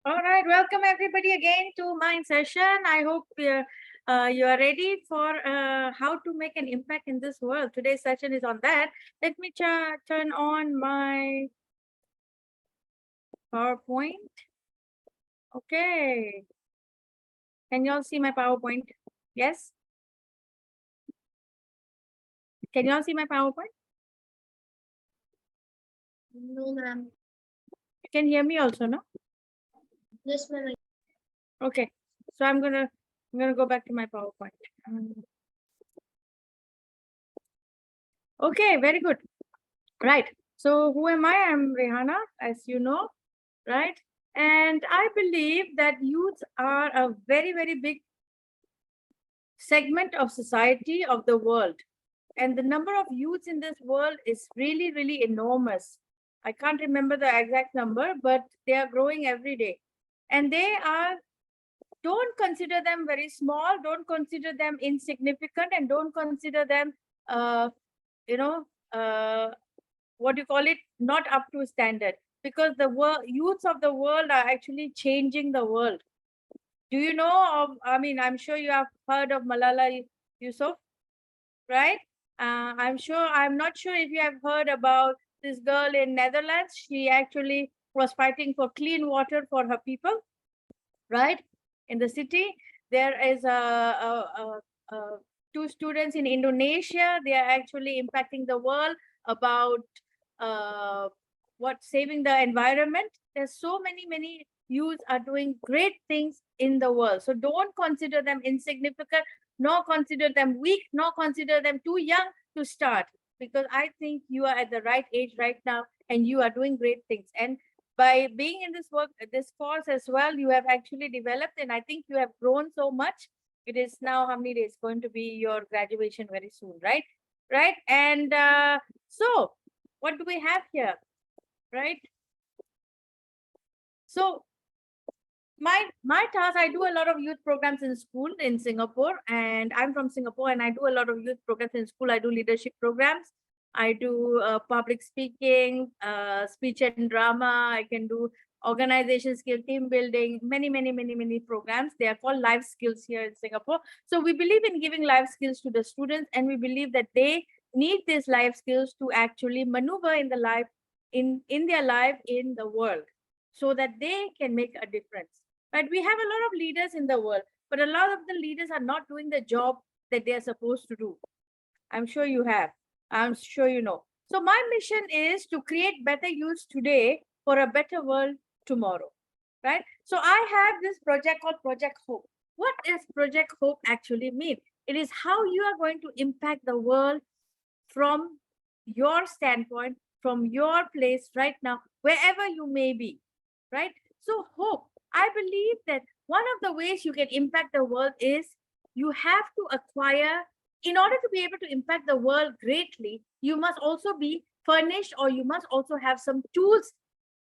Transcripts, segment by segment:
All right, welcome everybody again to my session. I hope you are ready for how to make an impact in this world. Today's session is on that. Let me turn on my PowerPoint. Okay. Can you all see my PowerPoint? Yes? Can you all see my PowerPoint? No, ma'am. You can hear me also, no? Yes, ma'am. Okay. So I'm gonna go back to my PowerPoint. Okay, very good. Right. So who am I? I'm Reihana, as you know, right? And I believe that youth are a very, very big segment of society of the world. And the number of youths in this world is really, really enormous. I can't remember the exact number, but they are growing every day. And don't consider them very small, don't consider them insignificant, and don't consider them, uh, you know, what do you call it, not up to standard, because the youths of the world are actually changing the world. Do you know of, I mean, I'm sure you have heard of Malala Yousaf, right? I'm not sure if you have heard about this girl in Netherlands. She actually was fighting for clean water for her people, right? In the city, there is two students in Indonesia. They are actually impacting the world about uh, saving the environment. There's so many youths are doing great things in the world. So don't consider them insignificant, nor consider them weak, nor consider them too young to start. Because I think you are at the right age right now, and you are doing great things. And by being in this course as well, you have actually developed, and I think you have grown so much. It is now how many days going to be your graduation very soon, right? Right. And so what do we have here, right? So my task, I do a lot of youth programs in school in Singapore, and I'm from Singapore, and I do a lot of youth programs in school. I do leadership programs. I do public speaking, speech and drama. I can do organization skill, team building, many programs. They are called life skills here in Singapore. So we believe in giving life skills to the students, and we believe that they need these life skills to actually maneuver in the life in their life in the world, so that they can make a difference. Right? We have a lot of leaders in the world, but a lot of the leaders are not doing the job that they are supposed to do. I'm sure you have. I'm sure you know. So my mission is to create better youths today for a better world tomorrow. Right? So I have this project called Project Hope. What does Project Hope actually mean? It is how you are going to impact the world from your standpoint, from your place right now, wherever you may be. Right? So hope, I believe that one of the ways you can impact the world is you have to acquire, in order to be able to impact the world greatly, you must also be furnished, or you must also have some tools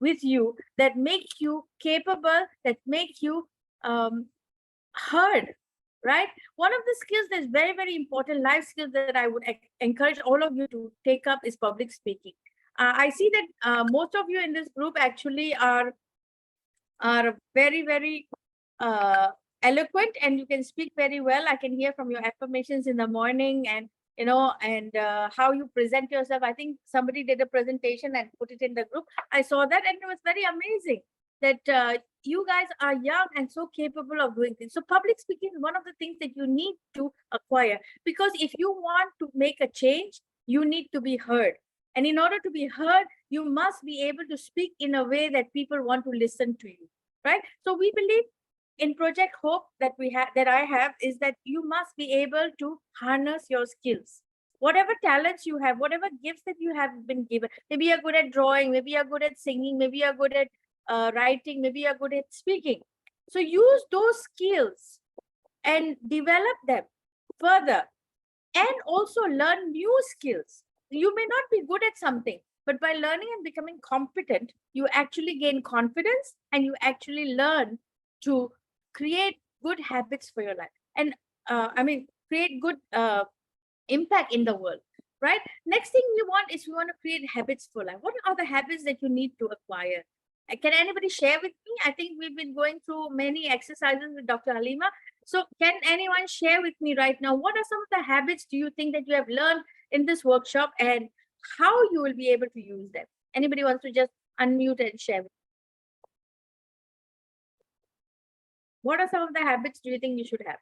with you that make you capable, that make you heard, right? One of the skills that's very important, life skills, that I would encourage all of you to take up is public speaking. I see that most of you in this group actually are very eloquent, and you can speak very well. I can hear from your affirmations in the morning, and and how you present yourself. I think somebody did a presentation and put it in the group. I saw that, and it was very amazing that you guys are young and so capable of doing things. So public speaking is one of the things that you need to acquire, because if you want to make a change, you need to be heard. And in order to be heard, you must be able to speak in a way that people want to listen to you, right? So we believe in Project Hope that I have, is that you must be able to harness your skills, whatever talents you have, whatever gifts that you have been given. Maybe you're good at drawing, maybe you're good at singing, maybe you're good at writing, maybe you're good at speaking. So use those skills and develop them further, and also learn new skills. You may not be good at something, but by learning and becoming competent, you actually gain confidence, and you actually learn to create good habits for your life. And create good impact in the world, right? Next thing we want to create habits for life. What are the habits that you need to acquire? Can anybody share with me? I think we've been going through many exercises with Dr. Halima. So can anyone share with me right now, what are some of the habits do you think that you have learned in this workshop and how you will be able to use them? Anybody wants to just unmute and share? What are some of the habits do you think you should have?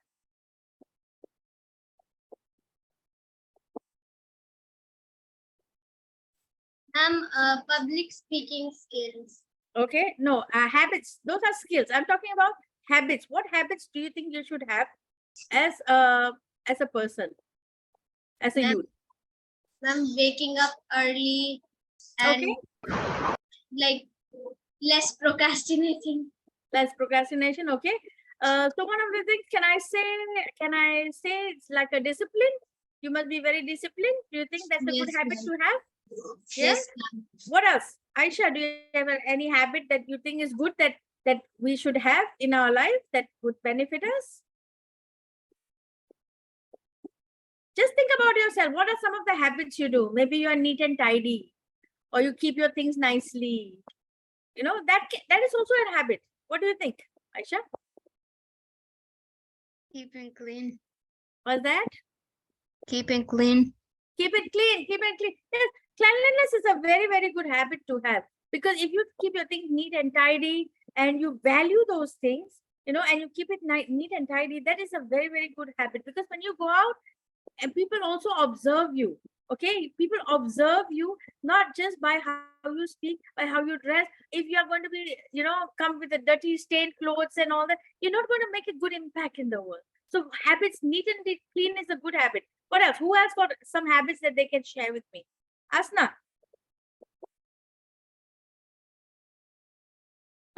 Public speaking skills. Okay, no, habits, those are skills. I'm talking about habits. What habits do you think you should have as a person, as a Ma'am, youth? Ma'am, waking up early and Okay, like less procrastinating. less procrastination. Okay, so one of the things, can I say it's like a discipline? You must be very disciplined. Do you think that's a good Yes, habit ma'am. to have? Yeah. Yes, ma'am. What else? Aisha, do you have any habit that you think is good that we should have in our life that would benefit us? Just think about yourself. What are some of the habits you do? Maybe you are neat and tidy, or you keep your things nicely. You know, that is also a habit. What do you think, Aisha? Keeping clean. Was that? Keeping clean. Keep it clean, keep it clean. Yes, cleanliness is a very, very good habit to have, because if you keep your things neat and tidy and you value those things, you know, and you keep it neat and tidy, that is a very, very good habit, because when you go out and people also observe you. Okay, people observe you not just by how you speak, by how you dress. If you are going to be, you know, come with the dirty stained clothes and all that, you're not going to make a good impact in the world. So habits, neat and clean is a good habit. What else? Who else got some habits that they can share with me? Asna.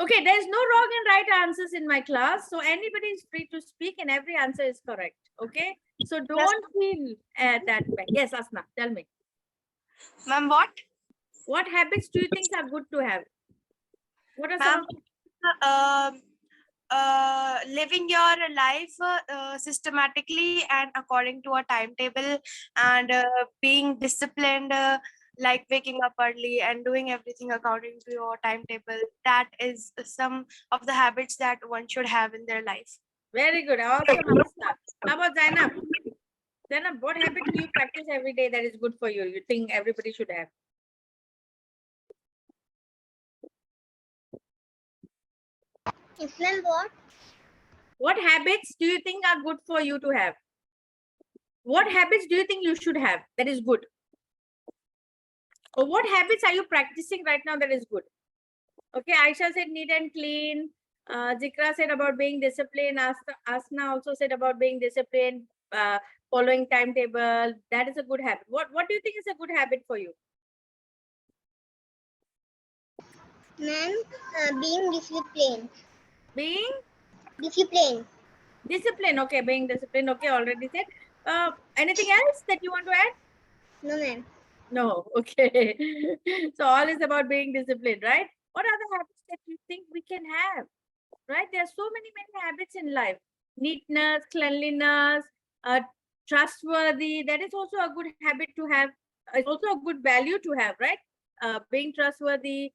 Okay, there's no wrong and right answers in my class. So anybody is free to speak and every answer is correct. Okay. So don't feel that way. Yes, Asna, tell me. Ma'am, what? What habits do you think are good to have? What are some of Living your life systematically and according to a timetable, and being disciplined, like waking up early and doing everything according to your timetable. That is some of the habits that one should have in their life. Very good. Awesome, Asna. How about Zainab? Zainab, what habit do you practice every day that is good for you? You think everybody should have? Islam what? What habits do you think are good for you to have? What habits do you think you should have that is good? Or what habits are you practicing right now that is good? Okay, Aisha said neat and clean. Zikra said about being disciplined. Asna also said about being disciplined, following timetable. That is a good habit. What do you think is a good habit for you? Ma'am, being disciplined. Being Disciplined. disciplined. Okay, being disciplined. Okay, already said. Anything else that you want to add? No, ma'am. No. Okay. So all is about being disciplined, right? What are the habits that you think we can have? Right? There are so many habits in life. Neatness, cleanliness, trustworthy. That is also a good habit to have. It's also a good value to have, right? Being trustworthy,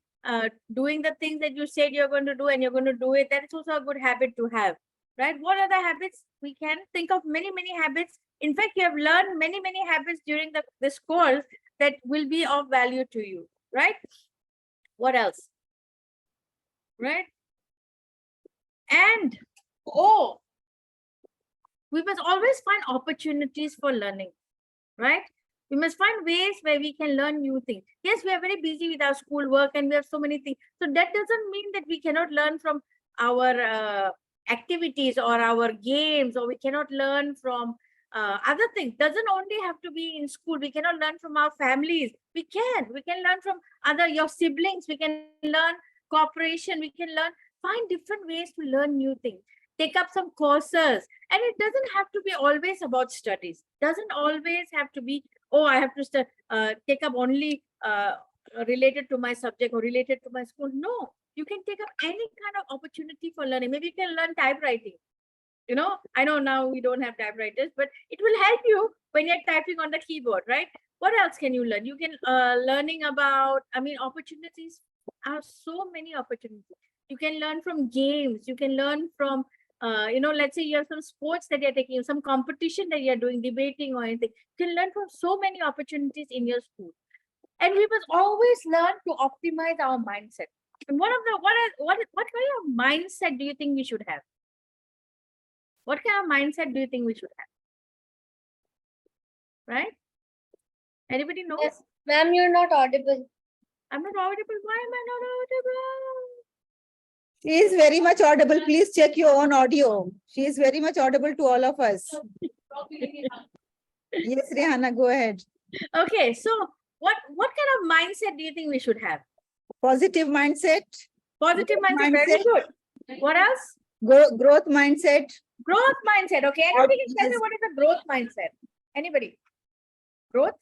doing the things that you said you're going to do and you're going to do it. That is also a good habit to have, right? What other habits? We can think of many habits. In fact, you have learned many habits during this course that will be of value to you, right? What else? Right? And we must always find opportunities for learning, right? We must find ways where we can learn new things. Yes, we are very busy with our school work and we have so many things. So that doesn't mean that we cannot learn from our activities or our games, or we cannot learn from other things. Doesn't only have to be in school. We cannot learn from our families. We can learn from your siblings. We can learn cooperation. We can find different ways to learn new things. Take up some courses, and it doesn't have to be always about studies. Doesn't always have to be, oh, I have to take up only related to my subject or related to my school. No, you can take up any kind of opportunity for learning. Maybe you can learn typewriting. You know, I know now we don't have typewriters, but it will help you when you're typing on the keyboard, right? What else can you learn? You can learning about, opportunities are so many opportunities. You can learn from games. You can learn from, let's say you have some sports that you're taking, some competition that you're doing, debating or anything. You can learn from so many opportunities in your school. And we must always learn to optimize our mindset. And what kind of mindset do you think we should have? What kind of mindset do you think we should have? Right? Anybody knows? Yes. Ma'am, you're not audible. I'm not audible. Why am I not audible? She is very much audible. Please check your own audio. She is very much audible to all of us. Yes, Reihana, go ahead. Okay, so what kind of mindset do you think we should have? Positive mindset, Positive mindset, very Mindset. good. What else? growth mindset. Growth mindset. Okay, anybody can tell me Yes. what is a growth mindset? Anybody? Growth?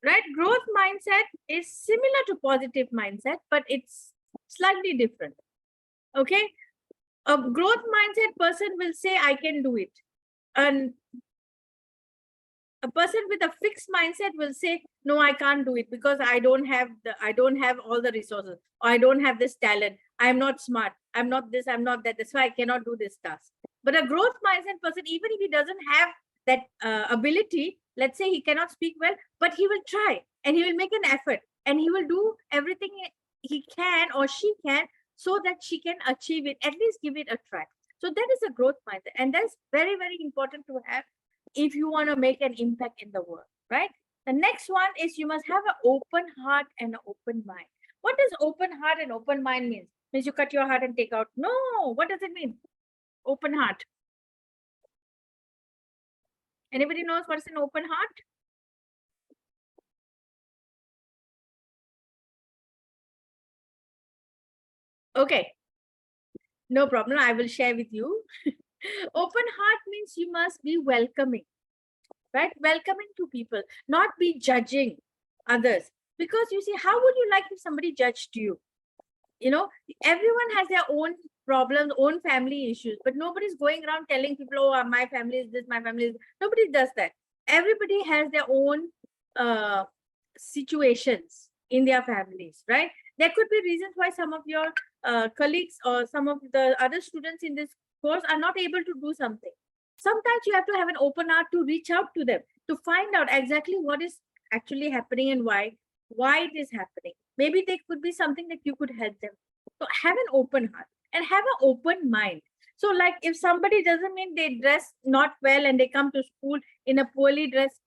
Right, growth mindset is similar to positive mindset, but it's slightly different. Okay, a growth mindset person will say, I can do it. And a person with a fixed mindset will say, no, I can't do it because I don't have all the resources, or I don't have this talent. I'm not smart. I'm not this, I'm not that. That's why I cannot do this task. But a growth mindset person, even if he doesn't have that ability, let's say he cannot speak well, but he will try and he will make an effort and he will do everything he can or she can so that she can achieve it, at least give it a try. So that is a growth mindset. And that's very, very important to have if you want to make an impact in the world, right? The next one is you must have an open heart and an open mind. What does open heart and open mind mean? Means you cut your heart and take out? No, what does it mean? Open heart. Anybody knows what is an open heart? Okay, no problem. I will share with you. Open heart means you must be welcoming, right? Welcoming to people, not be judging others. Because you see, how would you like if somebody judged you? You know, everyone has their own problems, own family issues, but nobody's going around telling people, oh, my family is this, my family is. Nobody does that. Everybody has their own situations in their families, right? There could be reasons why some of your colleagues or some of the other students in this course are not able to do something. Sometimes you have to have an open heart to reach out to them, to find out exactly what is actually happening and why it is happening. Maybe there could be something that you could help them. So have an open heart and have an open mind. So like if somebody doesn't mean they dress not well and they come to school in a poorly dressed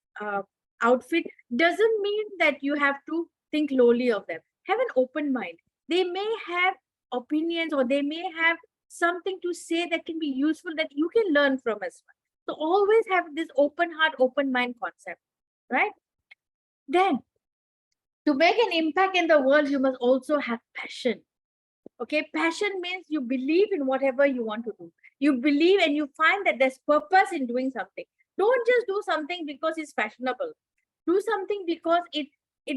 outfit, doesn't mean that you have to think lowly of them. Have an open mind. They may have opinions or they may have something to say that can be useful that you can learn from as well. So always have this open heart, open mind concept, right? Then to make an impact in the world, you must also have passion. Okay, passion means you believe in whatever you want to do. You believe and you find that there's purpose in doing something. Don't just do something because it's fashionable. Do something because it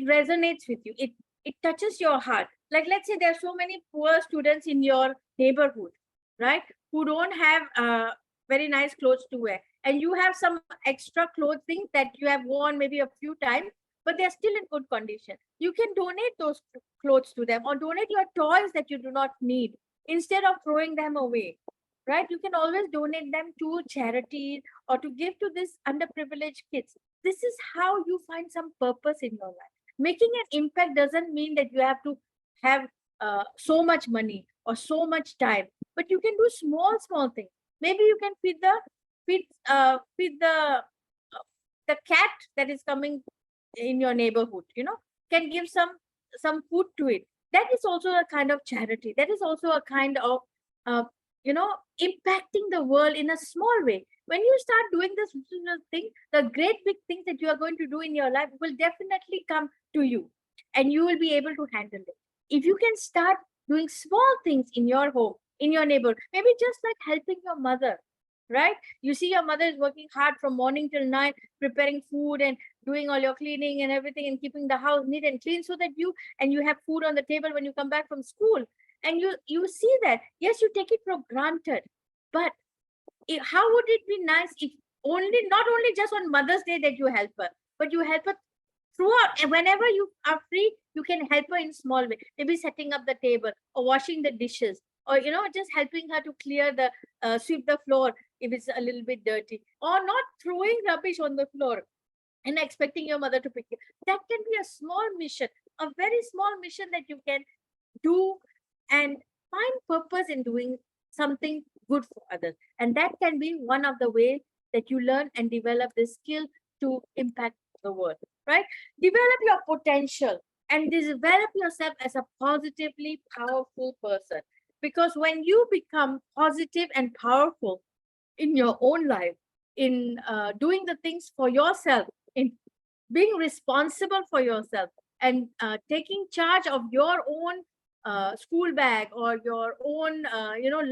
resonates with you. It touches your heart. Like let's say there are so many poor students in your neighborhood, right? Who don't have very nice clothes to wear. And you have some extra clothing that you have worn maybe a few times, but they're still in good condition. You can donate those clothes to them or donate your toys that you do not need instead of throwing them away, right? You can always donate them to charities or to give to these underprivileged kids. This is how you find some purpose in your life. Making an impact doesn't mean that you have to have so much money or so much time, but you can do small things. Maybe you can feed the cat that is coming in your neighborhood, can give some food to it. That is also a kind of charity. That is also a kind of impacting the world in a small way. When you start doing this thing, the great big things that you are going to do in your life will definitely come to you and you will be able to handle it. If you can start doing small things in your home, in your neighborhood, maybe just like helping your mother, right? You see your mother is working hard from morning till night, preparing food and doing all your cleaning and everything and keeping the house neat and clean so that you have food on the table when you come back from school. And you see that, yes, you take it for granted, but how would it be nice if not only just on Mother's Day that you help her, but you help her throughout, and whenever you are free, you can help her in small way, maybe setting up the table or washing the dishes, or just helping her to clear the sweep the floor if it's a little bit dirty, or not throwing rubbish on the floor and expecting your mother to pick it. That can be a small mission, a very small mission that you can do and find purpose in doing something good for others. And that can be one of the ways that you learn and develop the skill to impact the world, right? Develop your potential and develop yourself as a positively powerful person. Because when you become positive and powerful in your own life, in doing the things for yourself, in being responsible for yourself, and taking charge of your own school bag, or your own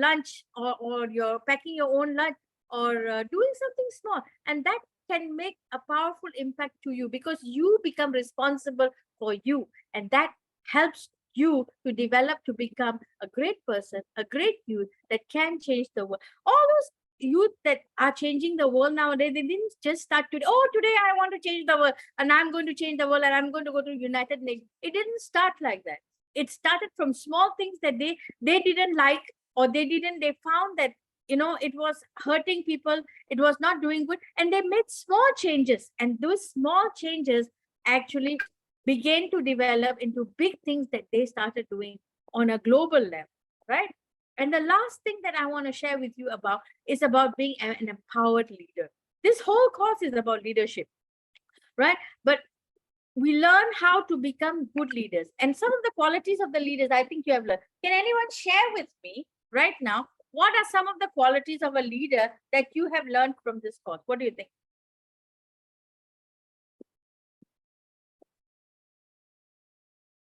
lunch, or you're packing your own lunch, or doing something small, and that can make a powerful impact to you, because you become responsible for you, and that helps you to develop to become a great person, a great youth that can change the world. All those youth that are changing the world nowadays, they didn't just start today. Oh, today I want to change the world, and I'm going to change the world, and I'm going to go to United Nations. It didn't start like that. It started from small things that they didn't like, or they found that it was hurting people, it was not doing good, and they made small changes, and those small changes actually began to develop into big things that they started doing on a global level, right? And the last thing that I want to share with you about is about being an empowered leader. This whole course is about leadership, right? But we learn how to become good leaders, and some of the qualities of the leaders I think you have learned. Can anyone share with me right now, what are some of the qualities of a leader that you have learned from this course? What do you think?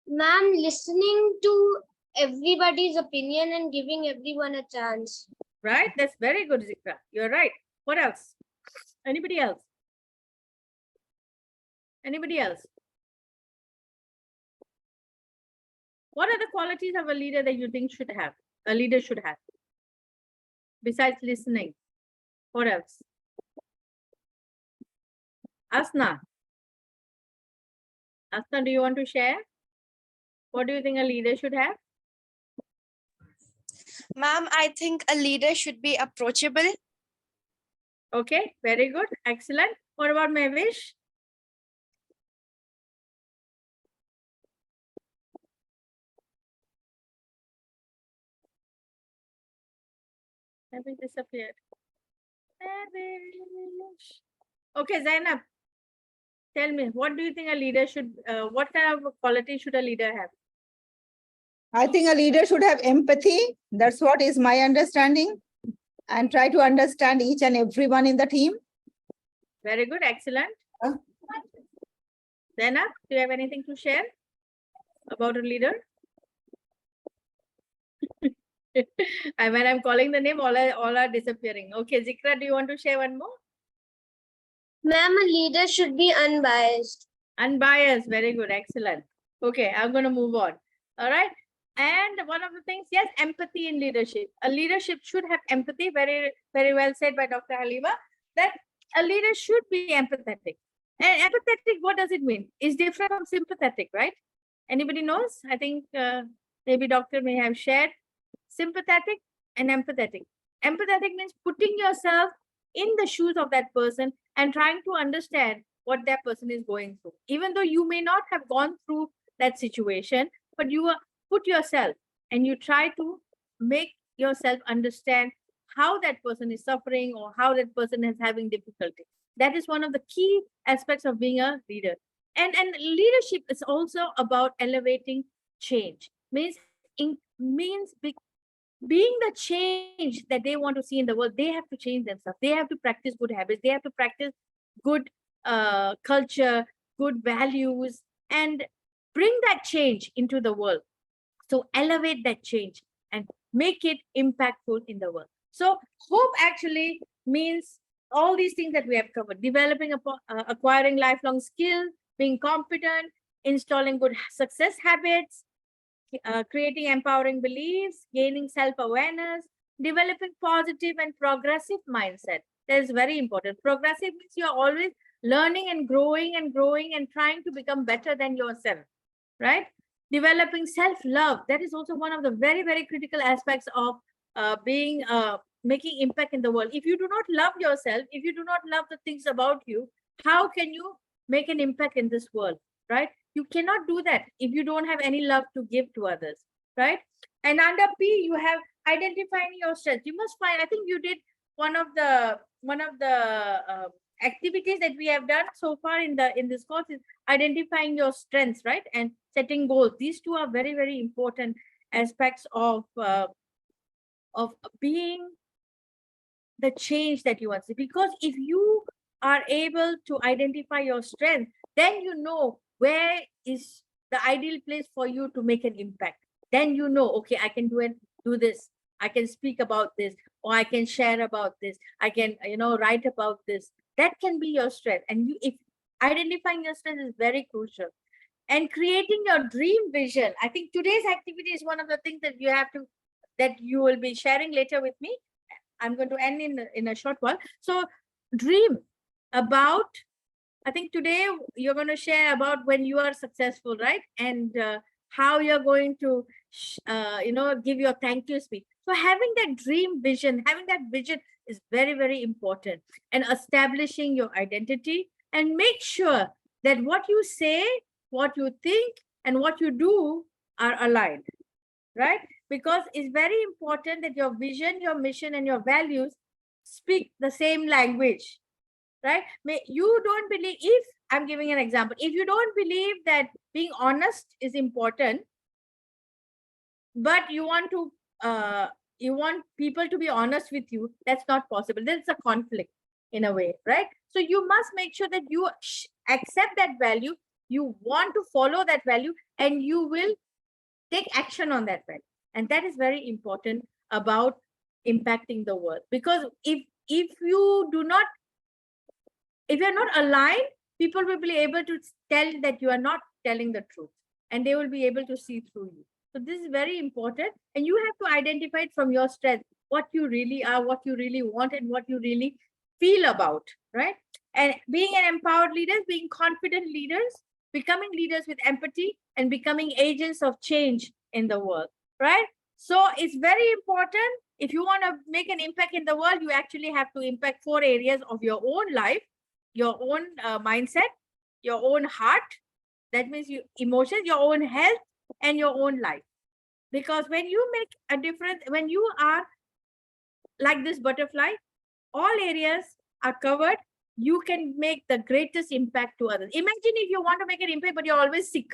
Ma'am, listening to everybody's opinion and giving everyone a chance. Right? That's very good, Zikra. You're right. What else? Anybody else? Anybody else? What are the qualities of a leader that you think a leader should have? Besides listening, what else? Asna, do you want to share? What do you think a leader should have? Ma'am, I think a leader should be approachable. Okay, very good. Excellent. What about Mavish? Mavish disappeared. Mavish. Okay, Zainab, tell me, what do you think a leader should, what kind of quality should a leader have? I think a leader should have empathy. That's what is my understanding. And try to understand each and everyone in the team. Very good, excellent. Zainab, do you have anything to share about a leader? And when I'm calling the name, all are disappearing. Okay, Zikra, do you want to share one more? Ma'am, a leader should be unbiased. Unbiased, very good, excellent. Okay, I'm going to move on. All right. And one of the things, yes, empathy in leadership. A leadership should have empathy. Very, very well said by Dr. Halima, that a leader should be empathetic. And empathetic, what does it mean? It's different from sympathetic, right? Anybody knows? I think maybe doctor may have shared sympathetic and empathetic. Empathetic means putting yourself in the shoes of that person and trying to understand what that person is going through. Even though you may not have gone through that situation, but you put yourself and you try to make yourself understand how that person is suffering or how that person is having difficulty. That is one of the key aspects of being a leader. And leadership is also about elevating change. Means being the change that they want to see in the world. They have to change themselves. They have to practice good habits. They have to practice good culture, good values, and bring that change into the world. So elevate that change and make it impactful in the world. So hope actually means all these things that we have covered: developing, acquiring lifelong skills, being competent, installing good success habits, creating empowering beliefs, gaining self-awareness, developing positive and progressive mindset. That is very important. Progressive means you're always learning and growing and trying to become better than yourself, right? Developing self-love, that is also one of the very, very critical aspects of making impact in the world. If you do not love yourself, if you do not love the things about you, how can you make an impact in this world, right? You cannot do that if you don't have any love to give to others, right? And under P, you have identifying your strengths. You must find, I think you did one of the activities that we have done so far in this course is identifying your strengths, right? And setting goals. These two are very, very important aspects of being the change that you want to see. Because if you are able to identify your strength, then you know where is the ideal place for you to make an impact. Then you know, okay, I can do this, I can speak about this, or I can share about this, I can, write about this. That can be your strength. And if identifying your strength is very crucial. And creating your dream vision. I think today's activity is one of the things that you will be sharing later with me. I'm going to end in a short while. So dream about, I think today you're going to share about when you are successful, right? And how you're going to, give your thank you speech. So having that dream vision, having that vision is very, very important. And establishing your identity, and make sure that what you say, what you think, and what you do are aligned, right? Because it's very important that your vision, your mission, and your values speak the same language, right? You don't believe, if I'm giving an example, if you don't believe that being honest is important, but you want people to be honest with you, that's not possible. There's a conflict in a way, right? So you must make sure that you accept that value, you want to follow that value, and you will take action on that value. And that is very important about impacting the world. Because if you're not aligned, people will be able to tell that you are not telling the truth, and they will be able to see through you. So this is very important, and you have to identify it from your strength, what you really are, what you really want, and what you really feel about, right? And being an empowered leader, being confident leaders, becoming leaders with empathy, and becoming agents of change in the world, right? So it's very important. If you want to make an impact in the world, you actually have to impact 4 areas of your own life: your own mindset, your own heart, that means emotions, your own health, and your own life. Because when you make a difference, when you are like this butterfly, all areas are covered, you can make the greatest impact to others. Imagine if you want to make an impact, but you're always sick,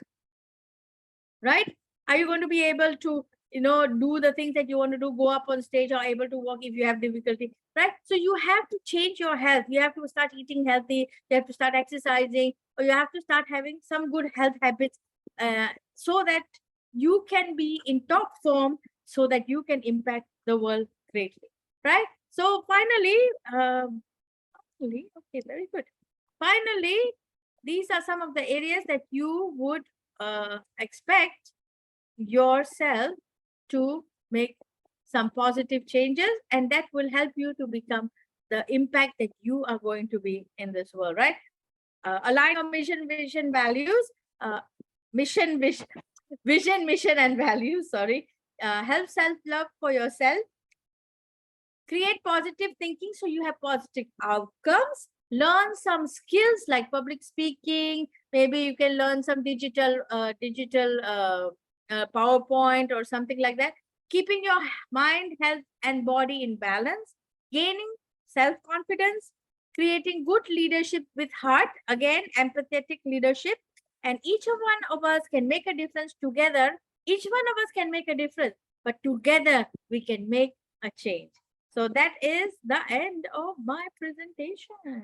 right? Are you going to be able to, do the things that you want to do, go up on stage, or able to walk if you have difficulty, right? So you have to change your health. You have to start eating healthy. You have to start exercising, or you have to start having some good health habits, so that you can be in top form, so that you can impact the world greatly, right? So finally, okay, very good. Finally, these are some of the areas that you would expect yourself to make some positive changes, and that will help you to become the impact that you are going to be in this world, right? Align your mission, values, mission, and values, sorry. Help self-love for yourself. Create positive thinking so you have positive outcomes. Learn some skills like public speaking. Maybe you can learn some digital PowerPoint or something like that. Keeping your mind, health, and body in balance. Gaining self-confidence. Creating good leadership with heart. Again, empathetic leadership. And each one of us can make a difference together. Each one of us can make a difference, but together we can make a change. So that is the end of my presentation.